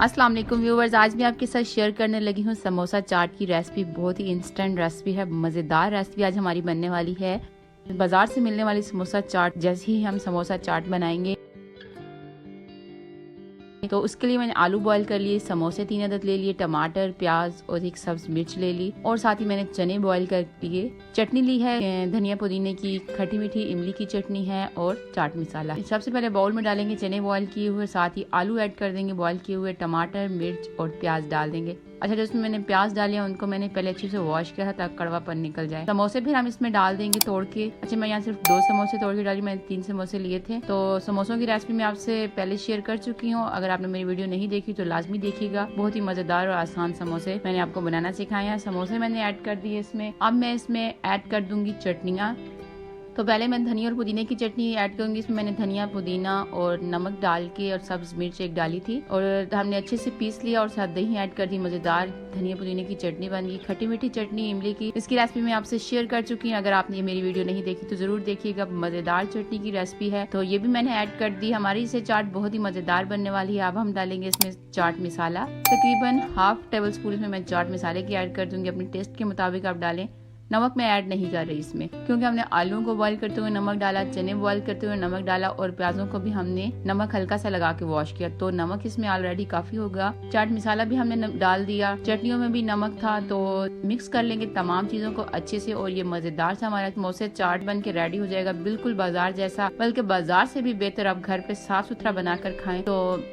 अस्सलाम वालेकुम व्यूवर्स, आज मैं आपके साथ शेयर करने लगी हूँ समोसा चाट की रेसिपी। बहुत ही इंस्टेंट रेसिपी है, मज़ेदार रेसिपी आज हमारी बनने वाली है। बाजार से मिलने वाली समोसा चाट जैसे ही हम समोसा चाट बनाएंगे। तो उसके लिए मैंने आलू बॉईल कर लिए, समोसे 3 अदद ले लिए, टमाटर, प्याज और एक सब्ज मिर्च ले ली और साथ ही मैंने चने बॉईल कर लिए। चटनी ली है धनिया पुदीने की, खट्टी मीठी इमली की चटनी है और चाट मसाला। सबसे पहले बाउल में डालेंगे चने बॉईल किए हुए, साथ ही आलू ऐड कर देंगे बॉईल किए हुए, टमाटर, मिर्च और प्याज डाल देंगे। अच्छा, जिसमें मैंने प्याज डाले हैं उनको मैंने पहले अच्छे से वॉश किया था ताकि कड़वापन निकल जाए। समोसे फिर हम इसमें डाल देंगे तोड़ के। अच्छा, मैं यहाँ सिर्फ 2 समोसे तोड़ के डाली, मैंने 3 समोसे लिए थे। तो समोसों की रेसिपी मैं आपसे पहले शेयर कर चुकी हूँ। अगर आपने मेरी वीडियो नहीं देखी तो लाजमी देखिएगा। बहुत ही मजेदार और आसान समोसे मैंने आपको बनाना सिखाया है। समोसे मैंने ऐड कर दिए इसमें। अब मैं इसमें ऐड कर दूंगी चटनियाँ। तो पहले मैं धनिया और पुदीने की चटनी ऐड करूंगी। इसमें मैंने धनिया, पुदीना और नमक डाल के और सब्ज मिर्च एक डाली थी और हमने अच्छे से पीस लिया और साथ दही ऐड कर दी। मजेदार धनिया पुदीने की चटनी बन गई। खट्टी मीठी चटनी इमली की, इसकी रेसिपी मैं आपसे शेयर कर चुकी हूँ। अगर आपने मेरी वीडियो नहीं देखी तो जरूर देखिएगा, मजेदार चटनी की रेसिपी है। तो ये भी मैंने ऐड कर दी। हमारी इसे चाट बहुत ही मजेदार बनने वाली है। अब हम डालेंगे इसमें चाट मसाला, तकरीबन हाफ टेबल स्पून इसमें मैं चाट मसाले की ऐड कर दूंगी। अपने टेस्ट के मुताबिक आप डालें। नमक मैं ऐड नहीं कर रही इसमें, क्योंकि हमने आलू को बॉईल करते हुए नमक डाला, चने बॉईल करते हुए नमक डाला और प्याजों को भी हमने नमक हल्का सा लगा के वॉश किया, तो नमक इसमें ऑलरेडी काफी होगा। चाट मसाला भी हमने डाल दिया, चटनियों में भी नमक था। तो मिक्स कर लेंगे तमाम चीजों को अच्छे से और ये मजेदार सा हमारा समोसे चाट बन के रेडी हो जाएगा, बिल्कुल बाजार जैसा, बल्कि बाजार से भी बेहतर। आप घर पे साफ सुथरा बनाकर खाएं तो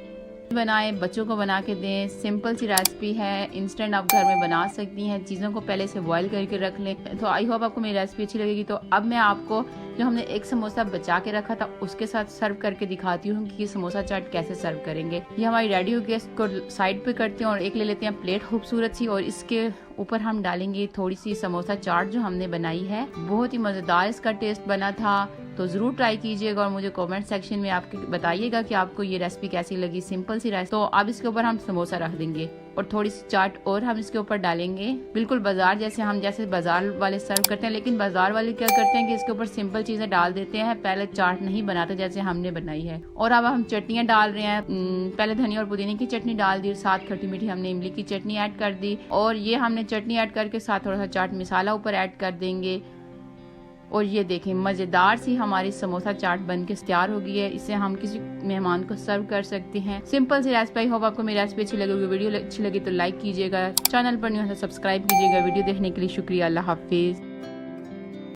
बनाएं, बच्चों को बना के दें। सिंपल सी रेसिपी है, इंस्टेंट आप घर में बना सकती हैं। चीज़ों को पहले से बॉईल करके रख लें। तो आई होप आपको मेरी रेसिपी अच्छी लगेगी। तो अब मैं आपको जो हमने एक समोसा बचा के रखा था उसके साथ सर्व करके दिखाती हूँ कि ये समोसा चाट कैसे सर्व करेंगे। ये हमारी रेडी हो गई, इसको साइड पे करते हैं और एक ले लेते हैं प्लेट खूबसूरत सी और इसके ऊपर हम डालेंगे थोड़ी सी समोसा चाट जो हमने बनाई है। बहुत ही मजेदार इसका टेस्ट बना था, तो जरूर ट्राई कीजिएगा और मुझे कमेंट सेक्शन में आपके बताइएगा कि आपको ये रेसिपी कैसी लगी। सिंपल सी रेसिपी। तो अब इसके ऊपर हम समोसा रख देंगे और थोड़ी सी चाट और हम इसके ऊपर डालेंगे, बिल्कुल बाजार जैसे। हम जैसे बाजार वाले सर्व करते हैं, लेकिन बाजार वाले क्या करते हैं कि इसके ऊपर सिंपल चीजें डाल देते हैं, पहले चाट नहीं बनाते जैसे हमने बनाई है। और अब हम चटनियाँ डाल रहे हैं। पहले धनिया और पुदीने की चटनी डाल दी, साथ खट्टी मीठी हमने इमली की चटनी ऐड कर दी और ये हमने चटनी ऐड करके साथ थोड़ा सा चाट मसाला ऊपर ऐड कर देंगे। और ये देखें, मजेदार सी हमारी समोसा चाट बन के तैयार हो गई है। इसे हम किसी मेहमान को सर्व कर सकते हैं। सिंपल सी रेसिपी। होप आपको मेरी रेसिपी अच्छी लगी। वीडियो अच्छी लगी तो लाइक कीजिएगा, चैनल पर न्यू है तो सब्सक्राइब कीजिएगा। वीडियो देखने के लिए शुक्रिया। अल्लाह हाफिज।